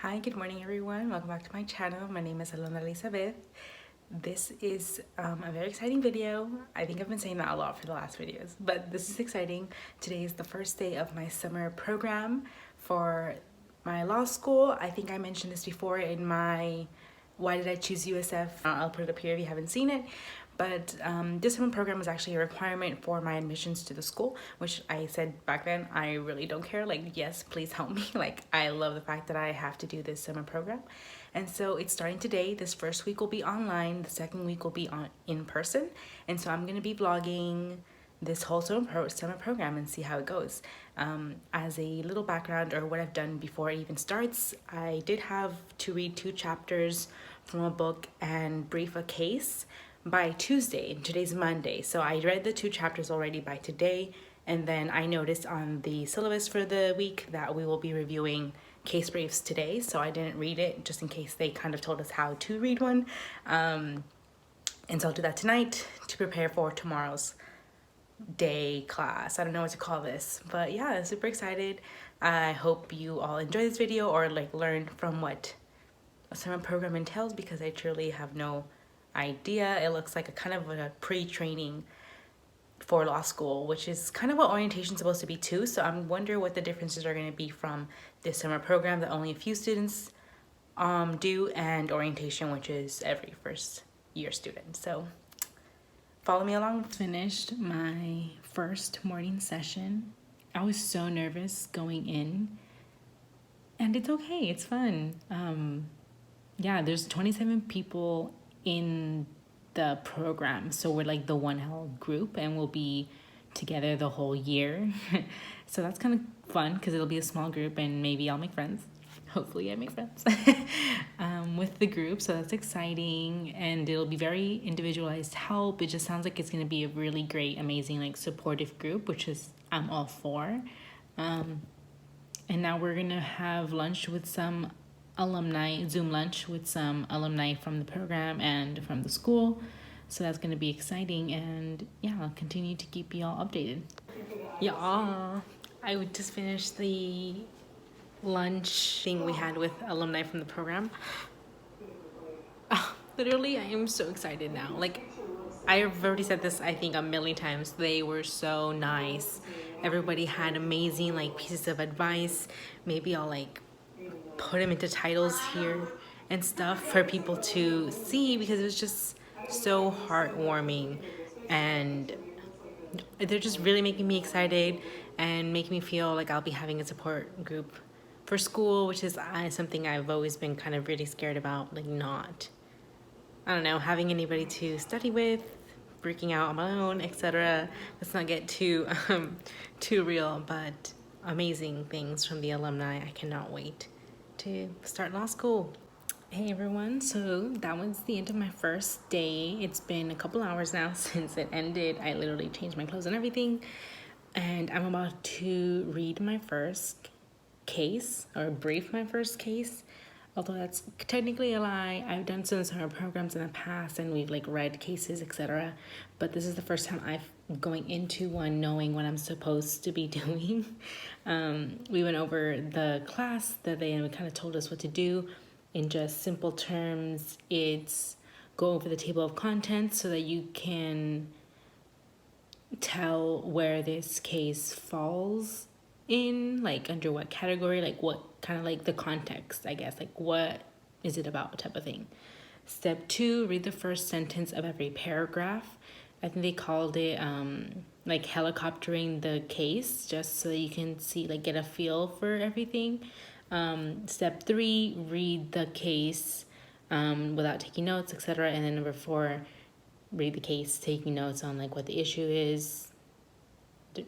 Hi, good morning everyone. Welcome back to my channel. My name is Alona Elizabeth. This is a very exciting video. I think I've been saying that a lot for the last videos, but this is exciting. Today is the first day of my summer program for my law school. I think I mentioned this before in my Why Did I Choose USF? I'll put it up here if you haven't seen it. But this summer program was actually a requirement for my admissions to the school, which I said back then, I really don't care. Like, yes, please help me. Like, I love the fact that I have to do this summer program. And so it's starting today. This first week will be online. The second week will be in person. And so I'm going to be vlogging this whole summer program and see how it goes. As a little background or what I've done before it even starts, I did have to read 2 chapters from a book and brief a case by Tuesday. Today's Monday, so I read the 2 chapters already by today, and then I noticed on the syllabus for the week that we will be reviewing case briefs today, so I didn't read it just in case they kind of told us how to read one. And so I'll do that tonight to prepare for tomorrow's day class. I don't know what to call this, but yeah, I'm super excited. I hope you all enjoy this video or like learn from what a summer program entails, because I truly have no idea. It looks like a kind of a pre-training for law school, which is kind of what orientation is supposed to be too. So I'm wondering what the differences are going to be from this summer program that only a few students do, and orientation, which is every first year student. So follow me along. Finished my first morning session. I was so nervous going in, and it's okay, it's fun. Yeah, there's 27 people in the program, so we're like the one held group, and we'll be together the whole year. So that's kind of fun because it'll be a small group, and maybe I'll make friends. Hopefully I make friends with the group, so that's exciting. And it'll be very individualized help. It just sounds like it's going to be a really great, amazing, like supportive group, which is I'm all for. And now we're gonna have lunch with some alumni, Zoom lunch with some alumni from the program and from the school. So that's gonna be exciting, and yeah, I'll continue to keep y'all updated. Yeah, I would just finish the lunch thing we had with alumni from the program. Literally, I am so excited now. Like, I've already said this, I think, a million times. They were so nice. Everybody had amazing, like, pieces of advice. Maybe I'll, like, put them into titles here and stuff for people to see, because it was just so heartwarming. And they're just really making me excited and making me feel like I'll be having a support group for school, which is something I've always been kind of really scared about, like not, I don't know, having anybody to study with, freaking out on my own, etc. Let's not get too real, but amazing things from the alumni. I cannot wait to start law school. Hey everyone, so that was the end of my first day. It's been a couple hours now since it ended. I literally changed my clothes and everything, and I'm about to read my first case, or brief my first case, although that's technically a lie. I've done some summer programs in the past and we've like read cases, etc., but this is the first time I've going into one knowing what I'm supposed to be doing. We went over the class that they kind of told us what to do. In just simple terms, it's go over the table of contents so that you can tell where this case falls in, like under what category, like what kind of like the context, I guess, like what is it about type of thing. Step 2, read the first sentence of every paragraph. I think they called it like helicoptering the case, just so that you can see, like get a feel for everything. Step 3, read the case without taking notes, etc. And then number 4, read the case taking notes on like what the issue is,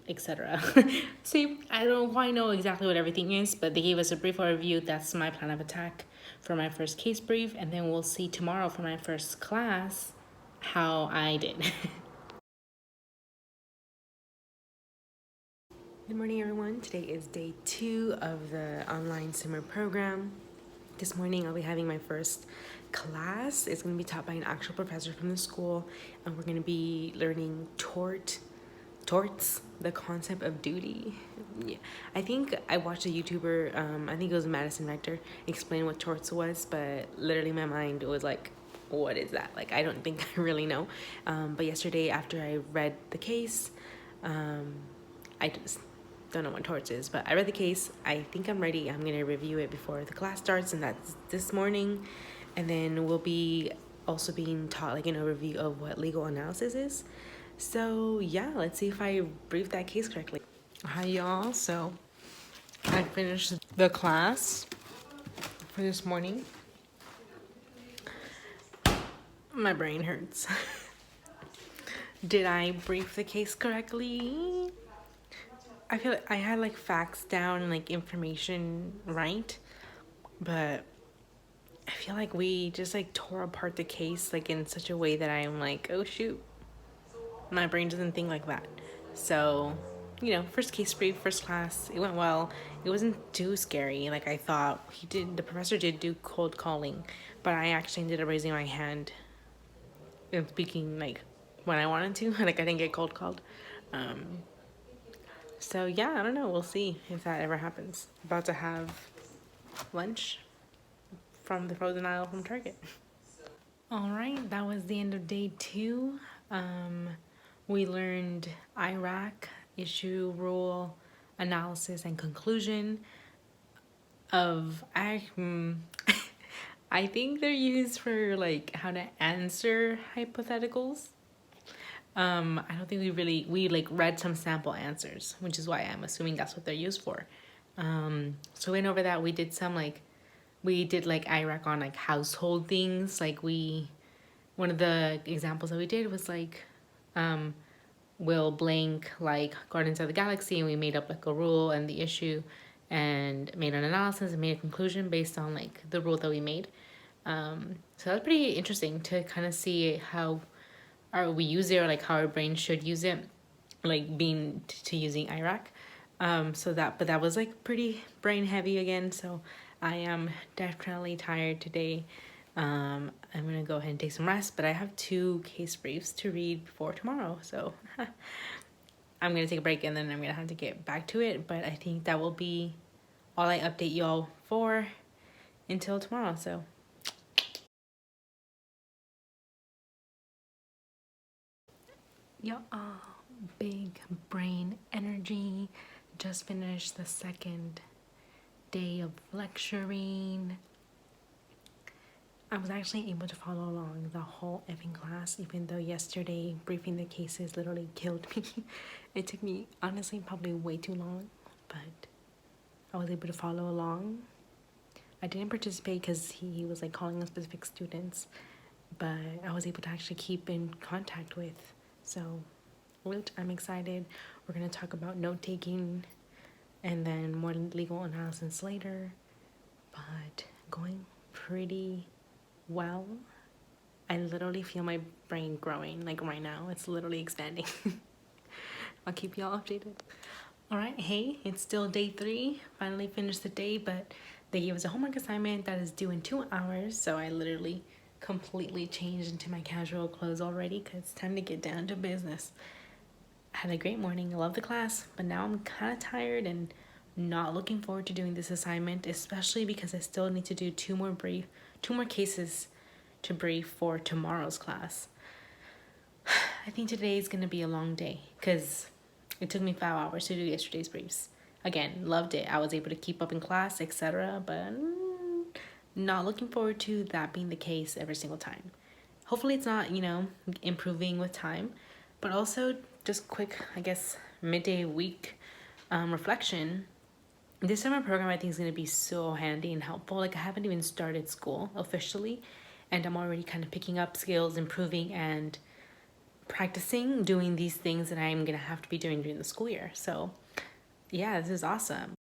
etc. See, I don't quite know exactly what everything is, but they gave us a brief overview. That's my plan of attack for my first case brief, and then we'll see tomorrow for my first class how I did. Good morning everyone. Today is day 2 of the online summer program. This morning I'll be having my first class. It's going to be taught by an actual professor from the school, and we're going to be learning tort Torts, the concept of duty. Yeah, I think I watched a YouTuber, I think it was Madison Rector, explain what torts was, but literally my mind was like, what is that? Like, I don't think I really know. But yesterday, after I read the case, I just don't know what torts is, but I read the case. I think I'm ready. I'm gonna review it before the class starts, and that's this morning. And then we'll be also being taught like an overview of what legal analysis is. So yeah, let's see if I briefed that case correctly. Hi y'all. So I finished the class for this morning. My brain hurts. Did I brief the case correctly? I feel like I had like facts down and like information right, but I feel like we just like tore apart the case like in such a way that I'm like, oh shoot, my brain doesn't think like that. So, you know, first case brief, first class, it went well. It wasn't too scary like I thought. The professor did do cold calling, but I actually ended up raising my hand and speaking like when I wanted to. Like I didn't get cold called. So yeah, I don't know. We'll see if that ever happens. About to have lunch from the frozen aisle from Target. All right, that was the end of day 2. We learned IRAC, issue, rule, analysis, and conclusion of I think they're used for like how to answer hypotheticals. I don't think we like read some sample answers, which is why I'm assuming that's what they're used for. So we went over that. We did like IRAC on like household things. Like one of the examples that we did was like, will blank like Guardians of the Galaxy, and we made up like a rule and the issue and made an analysis and made a conclusion based on like the rule that we made. So that's pretty interesting to kind of see how we use it, or like how our brain should use it, like being to using IRAC. But that was like pretty brain heavy again. So I am definitely tired today. I'm gonna go ahead and take some rest, but I have 2 case briefs to read before tomorrow. So I'm gonna take a break and then I'm gonna have to get back to it. But I think that will be all I update y'all for until tomorrow. So big brain energy. Just finished the second day of lecturing. I was actually able to follow along the whole effing class, even though yesterday briefing the cases literally killed me. It took me, honestly, probably way too long, but I was able to follow along. I didn't participate because he was like calling on specific students, but I was able to actually keep in contact with. So, which I'm excited. We're going to talk about note-taking and then more legal analysis later, but going pretty well. I literally feel my brain growing like right now. It's literally expanding. I'll keep y'all updated. All right, hey, it's still day 3. Finally finished the day, but they gave us a homework assignment that is due in 2 hours. So I literally completely changed into my casual clothes already because it's time to get down to business. I had a great morning. I love the class, but now I'm kind of tired and not looking forward to doing this assignment, especially because I still need to do 2 more cases to brief for tomorrow's class. I think today is going to be a long day because it took me 5 hours to do yesterday's briefs. Again, loved it. I was able to keep up in class, etc., but not looking forward to that being the case every single time. Hopefully it's not, improving with time, but also just quick, I guess, midday week reflection. This summer program I think is going to be so handy and helpful. Like I haven't even started school officially, and I'm already kind of picking up skills, improving, and practicing doing these things that I'm going to have to be doing during the school year. So yeah, this is awesome.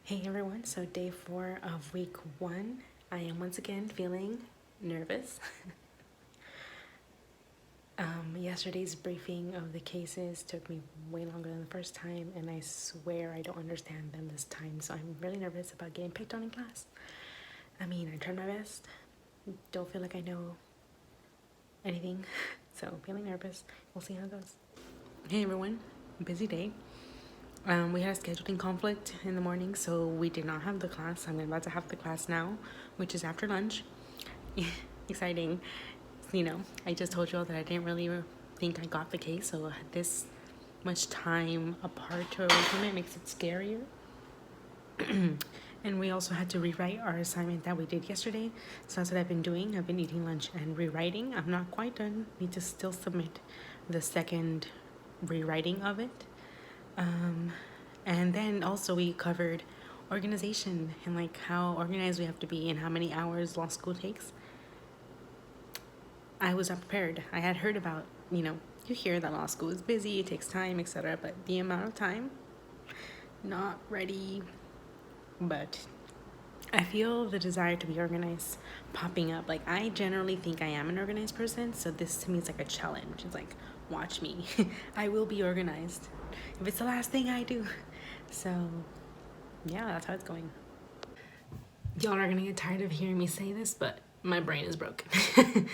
Hey everyone, so day 4 of week 1. I am once again feeling nervous. Yesterday's briefing of the cases took me way longer than the first time, and I swear I don't understand them this time, so I'm really nervous about getting picked on in class. I mean, I tried my best. Don't feel like I know anything, So feeling nervous. We'll see how it goes. Hey everyone, busy day. We had a scheduling conflict in the morning, so we did not have the class. I'm about to have the class now, which is after lunch. Exciting. You know, I just told you all that I didn't really think I got the case, so this much time apart or away from it makes it scarier. And we also had to rewrite our assignment that we did yesterday, so that's what I've been doing. I've been eating lunch and rewriting. I'm not quite done. Need to still submit the second rewriting of it. And then also we covered organization and like how organized we have to be and how many hours law school takes. I was not prepared. I had heard about, you know, you hear that law school is busy, it takes time, etc. But the amount of time, not ready. But I feel the desire to be organized popping up. Like, I generally think I am an organized person, so this to me is like a challenge. It's like, watch me. I will be organized if it's the last thing I do. So yeah, that's how it's going. Y'all are gonna get tired of hearing me say this, but my brain is broken.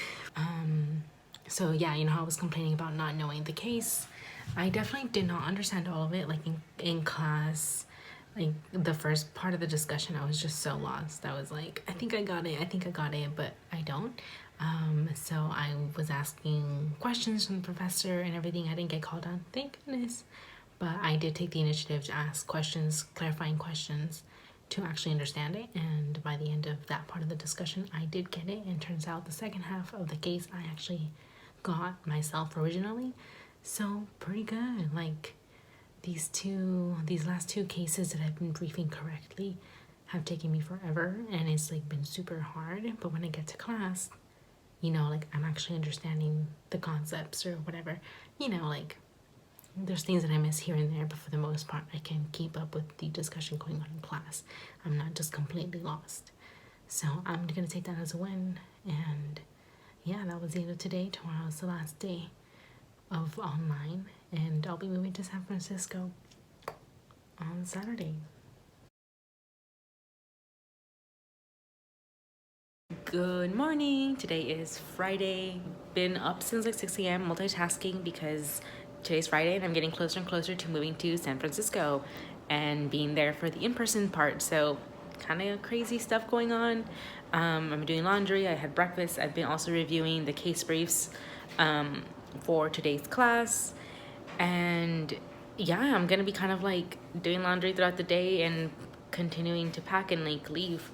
So yeah, you know how I was complaining about not knowing the case. I definitely did not understand all of it. Like in class, like the first part of the discussion, I was just so lost. I was like, I think I got it, but I don't. So I was asking questions from the professor and everything. I didn't get called on, thank goodness. But I did take the initiative to ask questions, clarifying questions, to actually understand it. And by the end of that part of the discussion, I did get it. And turns out the second half of the case I actually got myself originally. So pretty good. Like these last two cases that I've been briefing correctly have taken me forever, and it's like been super hard. But when I get to class, you know, like I'm actually understanding the concepts or whatever, you know, like there's things that I miss here and there, but for the most part, I can keep up with the discussion going on in class. I'm not just completely lost. So I'm gonna take that as a win. And yeah, that was the end of today. Tomorrow is the last day of online, and I'll be moving to San Francisco on Saturday. Good morning. Today is Friday. Been up since like 6 a.m. multitasking because today's Friday and I'm getting closer and closer to moving to San Francisco and being there for the in-person part. So kind of crazy stuff going on. I'm doing laundry. I had breakfast. I've been also reviewing the case briefs for today's class. And yeah, I'm gonna be kind of like doing laundry throughout the day and continuing to pack and like leave.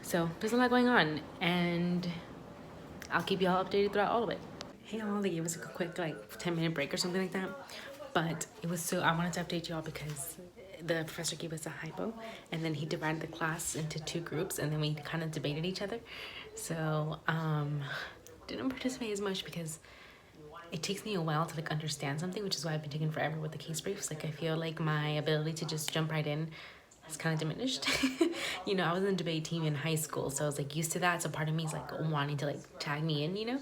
So there's a lot going on, and I'll keep y'all updated throughout all of it. Hey y'all, they gave us a quick like 10-minute break or something like that, but it was so, I wanted to update y'all because the professor gave us a hypo, and then he divided the class into two groups, and then we kind of debated each other. So didn't participate as much because it takes me a while to like understand something, which is why I've been taking forever with the case briefs. Like I feel like my ability to just jump right in has kind of diminished. You know, I was in the debate team in high school, so I was like used to that. So part of me is like wanting to like tag me in, you know,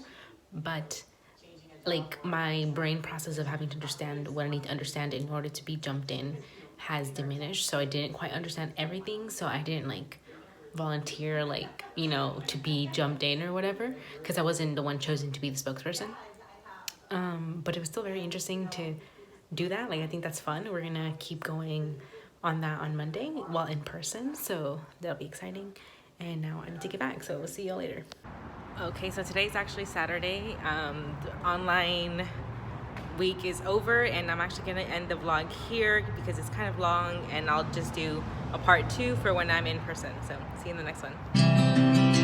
but like my brain process of having to understand what I need to understand in order to be jumped in has diminished. So I didn't quite understand everything, so I didn't like volunteer, like, you know, to be jumped in or whatever, because I wasn't the one chosen to be the spokesperson. But it was still very interesting to do that. Like I think that's fun. We're gonna keep going on that on Monday while in person, so that'll be exciting. And now I need to get back, so we'll see y'all later. Okay, so today's actually Saturday. The online week is over, and I'm actually gonna end the vlog here because it's kind of long, and I'll just do a part 2 for when I'm in person. So see you in the next one.